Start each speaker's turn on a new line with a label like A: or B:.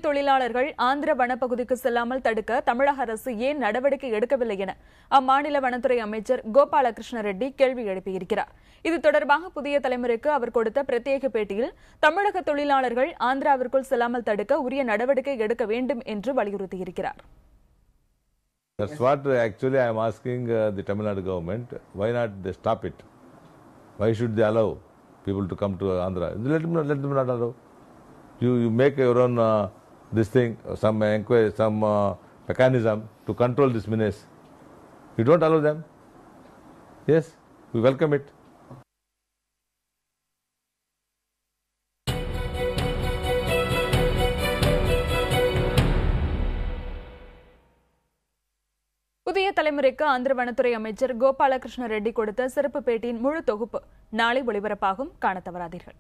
A: தொழிலாளர்கள் ஆந்திர வனப்பகுதிக்கு செல்லாமல் தடுக்க தமிழக அரசு ஏன் நடவடிக்கை எடுக்கவில்லை என அம்மாநில வனத்துறை அமைச்சர் கோபாலகிருஷ்ண ரெட்டி கேள்வி எழுப்பியிருக்கிறார். இது தொடர்பாக புதிய தலைமுறைக்கு அவர் கொடுத்த பிரத்யேக பேட்டியில் தமிழக தொழிலாளர்கள் ஆந்திராவிற்குள் செல்லாமல் தடுக்க உரிய நடவடிக்கை எடுக்க வேண்டும் என்று வலியுறுத்தியிருக்கிறார்.
B: That's what actually I am asking the Tamil Nadu government. Why not they stop it? Why should they allow people to come to Andhra? Let them not allow. You make your own this thing, some inquiry, some mechanism to control this menace. You don't allow them. Yes, we welcome it.
A: புதிய தலைமுறைக்கு ஆந்திர வனத்துறை அமைச்சர் கோபாலகிருஷ்ண ரெட்டி கொடுத்த சிறப்பு பேட்டியின் முழு தொகுப்பு நாளை ஒளிபரப்பாகும். காண தவறாதீர்கள்.